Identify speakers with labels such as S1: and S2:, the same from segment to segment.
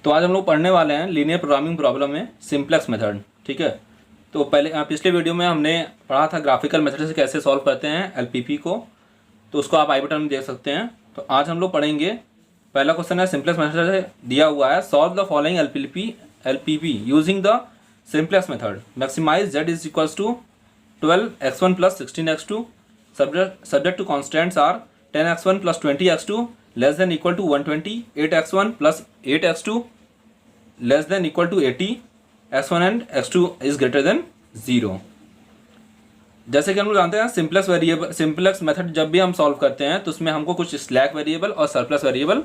S1: तो आज हम लोग पढ़ने वाले हैं लीनियर प्रोग्रामिंग प्रॉब्लम में सिंप्लेक्स मेथड। ठीक है, तो पहले पिछले वीडियो में हमने पढ़ा था ग्राफिकल मेथड से कैसे सॉल्व करते हैं एलपीपी को, तो उसको आप आई बटन में देख सकते हैं। तो आज हम लोग पढ़ेंगे, पहला क्वेश्चन है सिंप्लेक्स मेथड से दिया हुआ है, solve the following LPP using the simplex method, maximize z is equals to 12x1 plus 16x2, subject to constants are 10x1 plus 20x2 less than equal to 120, 8x1 plus 8x2 less than equal to 80, x1 and x2 is greater than 0। जैसे कि हम लोग जानते हैं simplex method जब भी हम solve करते हैं तो उसमें हमको कुछ स्लैक वेरिएबल और सरप्लस वेरिएबल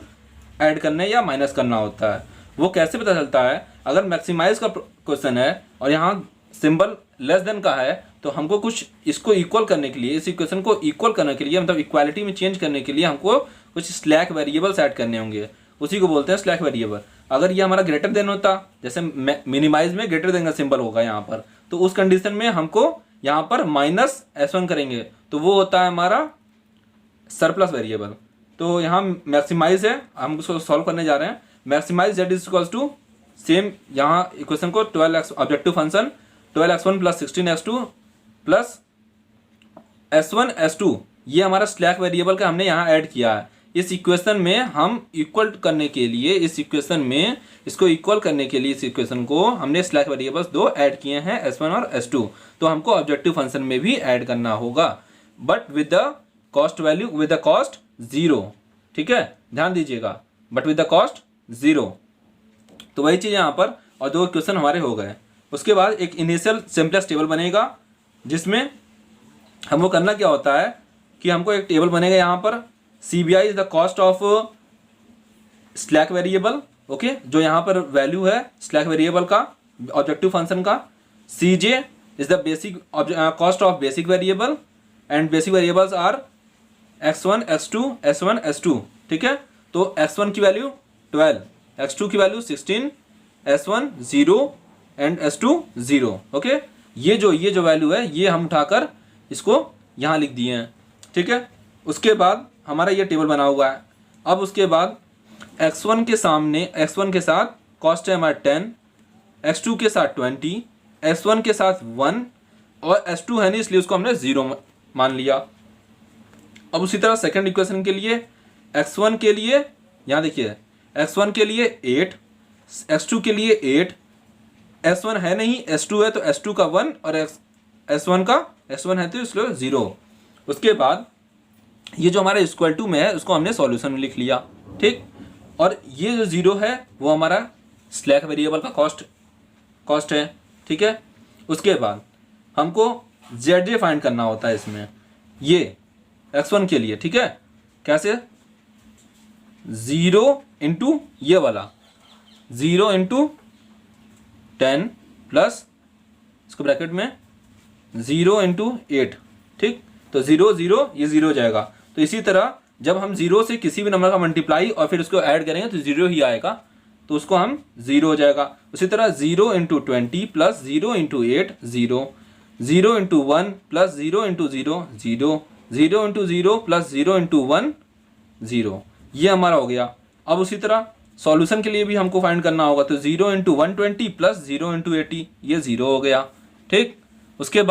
S1: ऐड करने या माइनस करना होता है। वो कैसे पता चलता है? अगर मैक्सिमाइज का क्वेश्चन है और यहाँ सिंबल लेस देन का है तो हमको कुछ इसको इक्वल करने के लिए, इस इक्वेशन को इक्वल करने के लिए, मतलब इक्वालिटी में चेंज करने के लिए हमको कुछ स्लैक वेरिएबल्स ऐड करने होंगे, उसी को बोलते हैं स्लैक वेरिएबल। अगर ये हमारा ग्रेटर देन होता, जैसे मिनिमाइज में ग्रेटर देन का सिंबल होगा यहाँ पर, तो उस कंडीशन में हमको यहाँ पर माइनस S1 करेंगे तो वो होता है हमारा सरप्लस वेरिएबल। तो यहाँ मैक्सिमाइज है, हम उसको सॉल्व करने जा रहे हैं। Maximize z is equals to same, यहाँ इक्वेशन को 12x objective function 12x1 plus 16x2 plus S1 S2, ये हमारा स्लैक वेरिएबल का हमने यहाँ ऐड किया है। इस इक्वेशन में हम इक्वल करने के लिए, इस इक्वेशन में इसको इक्वल करने के लिए इस इक्वेशन को हमने स्लैक वेरिएबल्स दो ऐड किए हैं, S1 और S2। तो हमको ऑब्जेक्टिव फंक्शन में भी ऐड करना होगा, but with the cost value, with the cost 0। ठीक है, ध्यान दीजिएगा, बट विद द कॉस्ट 0। तो वही चीज़ यहाँ पर, और दो इक्वेशन हमारे हो गए। उसके बाद एक इनिशियल सिंप्लेक्स टेबल बनेगा, जिसमें हमको करना क्या होता है कि हमको एक टेबल बनेगा यहाँ पर, CBI is the cost of slack variable, okay, जो यहाँ पर वैल्यू है स्लैक वेरिएबल का, ऑब्जेक्टिव फंक्शन का। CJ is the basic cost of basic variable, and basic variables are x1 x2 s1 s2। ठीक है, तो x1 की वैल्यू 12, x2 की value 16, s1 0 and s2 0। Okay, ये जो वैल्यू है ये हम उठाकर इसको यहाँ लिख दिए हैं। ठीक है, उसके बाद हमारा ये टेबल बना हुआ है। अब उसके बाद x1 के सामने, x1 के साथ कॉस्ट है हमारा 10, x2 के साथ 20, s1 के साथ 1 और s2 है नहीं इसलिए उसको हमने 0 मान लिया। अब उसी तरह सेकंड इक्वेशन के लिए, x1 के लिए यहाँ देखिए, x1 के लिए 8, x2 के लिए 8, s1 है नहीं, s2 है तो s2 का 1 और s1 है तो इसलिए 0। उसके बाद ये जो हमारा इक्वल टू में है उसको हमने सॉल्यूशन में लिख लिया। ठीक, और ये जो 0 है वो हमारा स्लैक वेरिएबल का कॉस्ट है। ठीक है, उसके बाद हमको ZJ फाइंड करना होता है इसमें, ये x1 के लिए। ठीक है, कैसे? 0 इंटू ये वाला 0 इंटू 10 प्लस इसको ब्रैकेट में 0 इंटू 8। ठीक, तो 0 0 ये 0 हो जाएगा। तो इसी तरह जब हम 0 से किसी भी नंबर का मल्टीप्लाई और फिर उसको ऐड करेंगे तो 0 ही आएगा, तो उसको हम 0 हो जाएगा। उसी तरह 0 into 20 plus 0 into 8 0, 0 into 1 plus 0 into 0 0, 0 into 0 plus 0 into 1 0, ये हमारा हो गया। अब उसी तरह सॉल्यूशन के लिए भी हमको फाइंड करना होगा, तो 0 इंटू 120 प्लस 0 इंटू 80, ये 0 हो गया। ठीक, उसके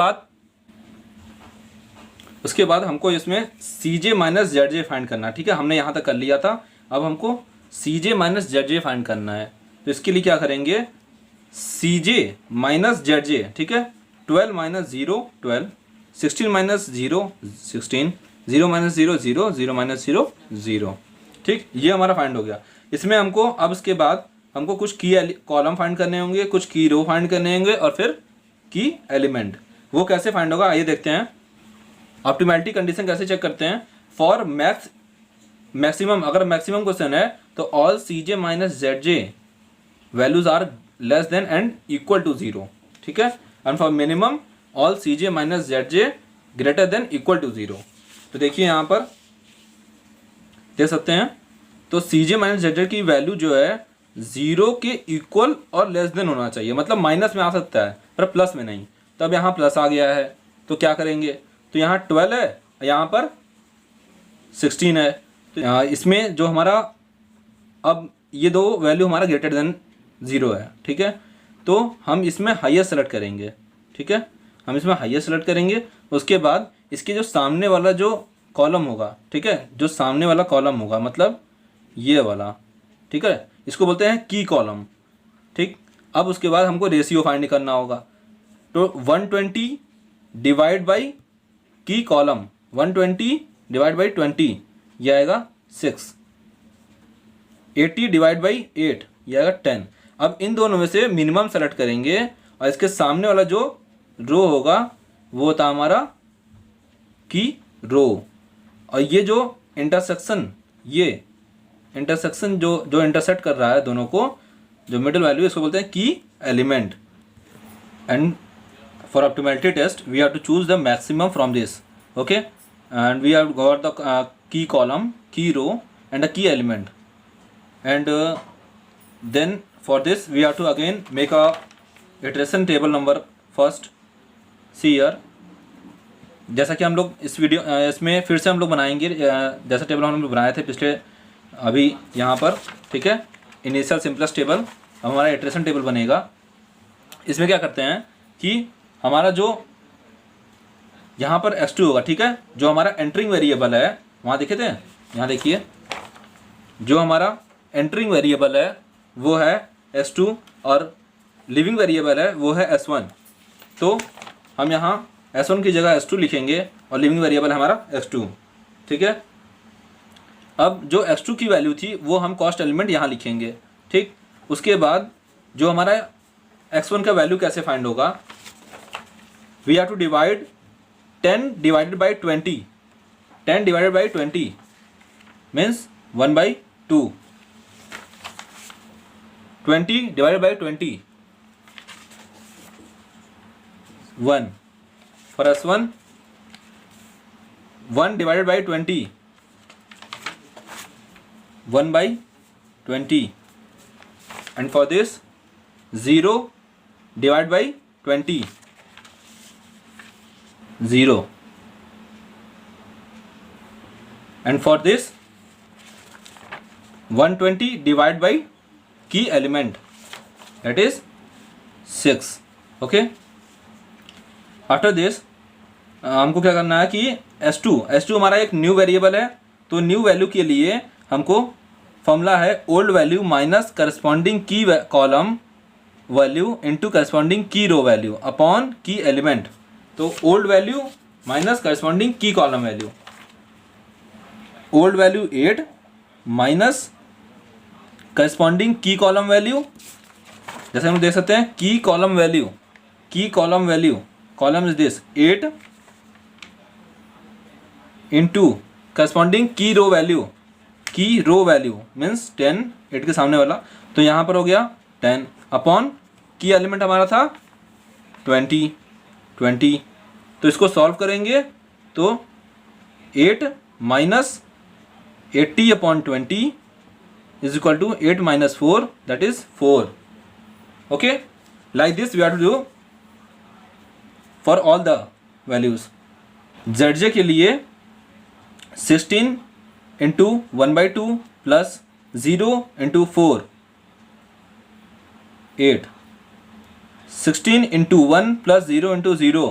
S1: बाद हमको इसमें CJ माइनस ZJ फाइंड करना है। ठीक है, हमने यहाँ तक कर लिया था, अब हमको CJ माइनस ZJ फाइंड करना है। तो इसके लिए क्या करेंगे, CJ माइनस ZJ। ठीक है, 12 माइनस 0 12, 16 माइनस 0 16, 0 माइनस 0 0, 0 माइनस 0 0। ठीक, ये हमारा फाइंड हो गया। इसमें हमको अब इसके बाद हमको कुछ की कॉलम फाइंड करने होंगे, कुछ की रो फाइंड करने होंगे और फिर की एलिमेंट। वो कैसे फाइंड होगा आइए देखते हैं। ऑप्टिमैलिटी कंडीशन कैसे चेक करते हैं? फॉर मैक्सिमम, अगर मैक्सिमम क्वेश्चन है तो all CJ minus ZJ values are less than and equal to 0। ठीक है, and for minimum all CJ minus ZJ greater than equal to 0। तो देखिए यहाँ पर देख सकते हैं, तो CJ माइनस ZJ की वैल्यू जो है 0 के इक्वल और लेस देन होना चाहिए, मतलब माइनस में आ सकता है पर प्लस में नहीं। तब यहाँ प्लस आ गया है तो क्या करेंगे, तो यहाँ 12 है, यहाँ पर 16 है। तो इसमें जो हमारा अब ये दो वैल्यू हमारा ग्रेटर देन 0 है, ठीक है। तो हम इसमें हाईएस्ट सेलेक्ट करेंगे, ठीक है, हम इसमें हाईएस्ट सेलेक्ट करेंगे। उसके बाद इसके जो सामने वाला जो कॉलम होगा, ठीक है, जो सामने वाला कॉलम होगा मतलब ये वाला, ठीक है, इसको बोलते हैं की कॉलम, ठीक। अब उसके बाद हमको रेशियो फाइंड करना होगा। तो 120 डिवाइड बाई की कॉलम, 120 डिवाइड बाई 20 ये आएगा 6। 80 डिवाइड बाई 8 ये आएगा 10। अब इन दोनों में से मिनिमम सेलेक्ट करेंगे और इसके सामने वाला जो रो होगा वो होता हमारा की रो, और ये जो इंटरसेक्शन, ये इंटरसेक्शन जो इंटरसेक्ट कर रहा है दोनों को, जो मिडिल वैल्यू, इसको बोलते हैं key element. And for optimality test we have to choose the maximum from this, okay, and we have got the key column, key row and the key element, and then for this we have to again make a iteration table number first. see here, जैसा कि हम लोग इस video इसमें फिर से हम लोग बनाएंगे जैसा टेबल हम लोग बनाए थे पिछले, अभी यहाँ पर, ठीक है, इनिशियल सिंपलेस्ट टेबल, हमारा इटरेशन टेबल बनेगा। इसमें क्या करते हैं कि हमारा जो यहाँ पर x2 होगा, ठीक है, जो हमारा एंटरिंग वेरिएबल है, वहाँ देखे थे, यहाँ देखिए, जो हमारा एंटरिंग वेरिएबल है वो है s2 और लिविंग वेरिएबल है वो है s1। तो हम यहाँ s1 की जगह s2 लिखेंगे और लिविंग वेरिएबल हमारा s2, ठीक है। अब जो x2 की वैल्यू थी वो हम कॉस्ट एलिमेंट यहाँ लिखेंगे, ठीक। उसके बाद जो हमारा x1 का वैल्यू कैसे फाइंड होगा, we have to divide 10 divided by 20, 10 divided by 20 means 1/2, 20 divided by 20 1 for s1, 1 divided by 20 1/20, and for this 0 divided by 20 0, and for this 120 divided by की element, that is 6, okay. After this हमको क्या करना है कि S2 हमारा एक new variable है, तो न्यू वैल्यू के लिए हमको फॉर्मूला है old value minus corresponding key column value into corresponding key row value upon की एलिमेंट। तो old value minus corresponding key column value, old value 8 minus corresponding key column value, जैसे हम देख सकते हैं की column value column is this 8 into corresponding key row value means 10, 8 के सामने वाला, तो यहाँ पर हो गया 10 अपॉन की एलिमेंट हमारा था 20। तो इसको सॉल्व करेंगे तो 8 minus 80 upon 20 is equal to 8 minus 4, that is 4, okay। like this we have to do for all the values। zj के लिए 16 into 1/2 plus 0 into 4 8, 16 into 1 plus 0 into 0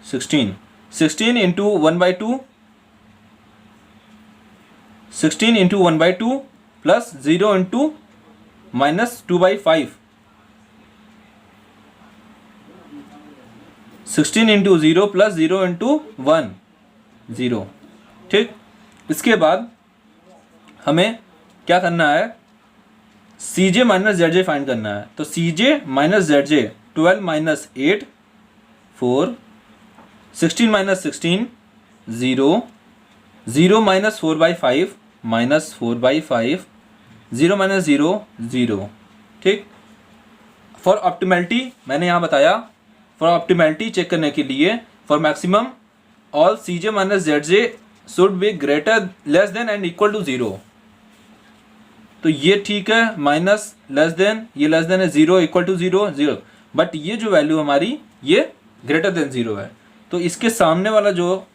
S1: 16, 16 into 1/2 16 into 1/2 plus 0 into minus 2/5, 16 into 0 plus 0 into 1 0, ठीक। इसके बाद हमें क्या करना है, CJ minus ZJ find करना है। तो CJ minus ZJ 12 minus 8 4, 16 minus 16 0, 0 minus 4/5 minus 4/5, 0 minus 0 0, ठीक। फॉर ऑप्टिमैलिटी मैंने यहाँ बताया, फॉर ऑप्टिमैलिटी चेक करने के लिए for maximum all CJ minus ZJ should be greater less than and equal to 0। तो ये ठीक है, माइनस लेस देन, ये लेस देन है 0 इक्वल टू 0 0, बट ये जो वैल्यू हमारी ये ग्रेटर देन 0 है। तो इसके सामने वाला जो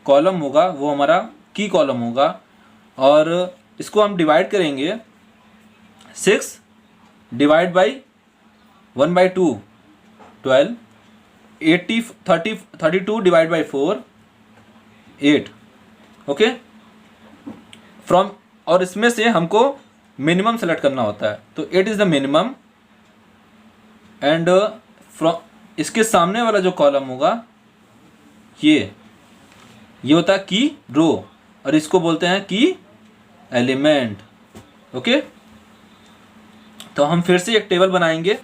S1: कॉलम होगा वो हमारा की कॉलम होगा, और इसको हम डिवाइड करेंगे 6 divide by 1/2 12, 32 divide by 4 8। Okay, from, और इसमें से हमको मिनिमम सेलेक्ट करना होता है, तो 8 is the minimum. And from, इसके सामने वाला जो कॉलम होगा ये होता है की रो, और इसको बोलते हैं की एलिमेंट। ओके, तो हम फिर से एक टेबल बनाएंगे।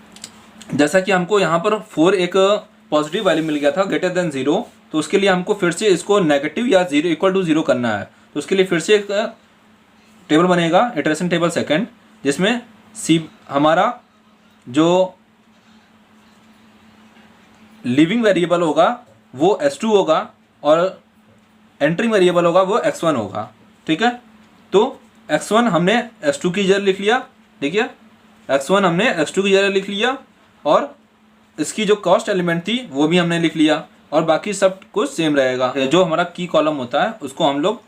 S1: जैसा कि हमको यहाँ पर 4 एक पॉजिटिव वैल्यू मिल गया था ग्रेटर देन 0, तो उसके लिए हमको फिर से इसको नेगेटिव या 0 इक्वल टू 0 करना है। तो उसके लिए फिर से एक टेबल बनेगा, इटरेशन टेबल सेकंड, जिसमें सी हमारा जो लिविंग वेरिएबल होगा वो s2 होगा और एंटरिंग वेरिएबल होगा वो x1 होगा। ठीक है, तो x1 हमने s2 की जगह लिख लिया। देखिए, x1 हमने s2 की जगह लिख लिया, और इसकी जो कॉस्ट एलिमेंट थी वो भी हमने लिख लिया, और बाकी सब कुछ सेम रहेगा। जो हमारा की कॉलम होता है उसको हम लोग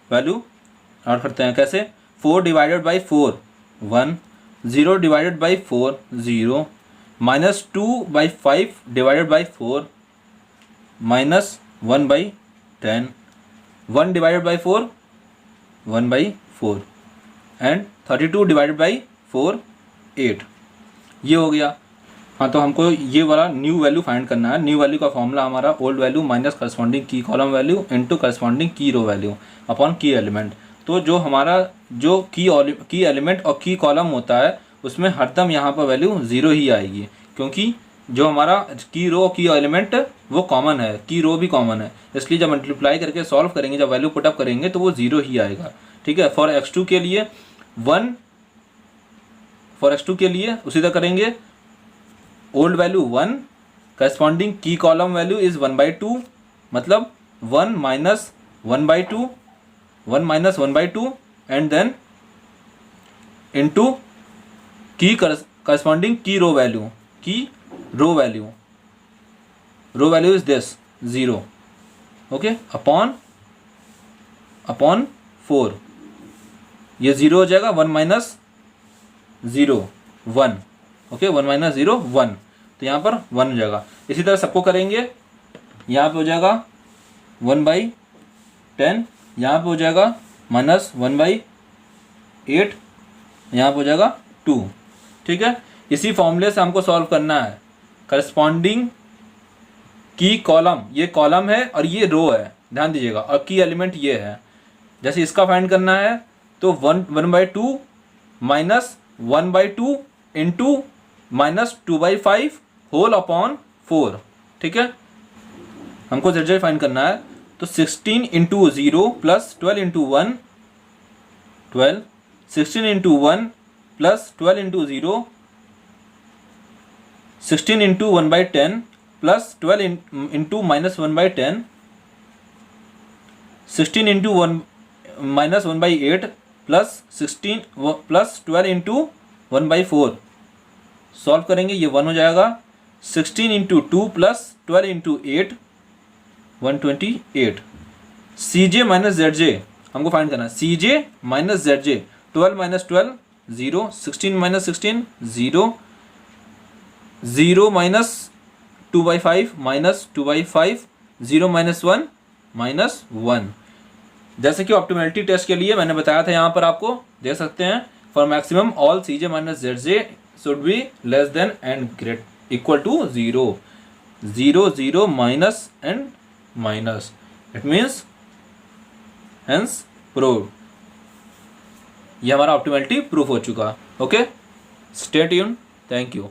S1: वैल्यू ऐड करते हैं। कैसे? 4 divided by 4 1, 0 divided by 4 0, -2/5 divided by 4 -1/10, 1 divided by 4 1/4, and 32 divided by 4 8। ये हो गया। हाँ, तो हमको ये वाला न्यू वैल्यू फाइंड करना है। न्यू वैल्यू का फॉर्मूला हमारा old value minus corresponding key column value into corresponding key row value upon की एलिमेंट। तो जो हमारा जो की एलिमेंट और की कॉलम होता है उसमें हरदम यहाँ पर वैल्यू 0 ही आएगी, क्योंकि जो हमारा की रो की एलिमेंट वो कॉमन है, की रो भी कॉमन है, इसलिए जब मल्टीप्लाई करके सॉल्व करेंगे, जब वैल्यू पुटअप करेंगे तो वो 0 ही आएगा। ठीक है, फॉर x2 के लिए 1, फॉर x2 के लिए उसी तरह करेंगे। Old value 1, corresponding key column value is 1/2, मतलब 1 minus 1/2, 1 minus 1/2, and then into key corresponding key row value, key row value is this 0। Okay, upon 4, ये 0 हो जाएगा, 1 माइनस 0 1। ओके, 1 माइनस 0 1, तो यहाँ पर 1 हो जाएगा। इसी तरह सबको करेंगे। यहाँ पे हो जाएगा 1/10, यहाँ पे हो जाएगा -1/8, यहाँ पे हो जाएगा 2। ठीक है, इसी फॉर्मूले से हमको सॉल्व करना है। करस्पॉन्डिंग की कॉलम, ये कॉलम है और ये रो है, ध्यान दीजिएगा, और की एलिमेंट ये है। जैसे इसका फाइंड करना है तो 1/2 माइनस 1/2 इंटू -2/5 होल अपॉन 4। ठीक है, हमको z फाइंड करना है, तो 16 into 0 plus 12 into 1 12, 16 into 1 plus 12 into 0 16 into 1/10 plus 12 into -1/10, 16 into 1 -1/8 plus 16 plus 12 into 1/4। Solve करेंगे, ये 1 हो जाएगा। 16 into 2 plus 12 into 8 128। CJ minus ZJ हमको फाइंड करना है। CJ minus ZJ, 12 minus 12 0, 16 minus 16 0, 0 minus 2/5 minus 2/5, 0 minus 1 minus 1। जैसे कि ऑप्टिमलिटी टेस्ट के लिए मैंने बताया था, यहाँ पर आपको देख सकते हैं, for maximum all CJ minus ZJ should be less than and great equal to 0, 0 0 minus and minus, it means hence proved। ये हमारा ऑप्टिमलिटी प्रूफ हो चुका। Okay, stay tuned, thank you.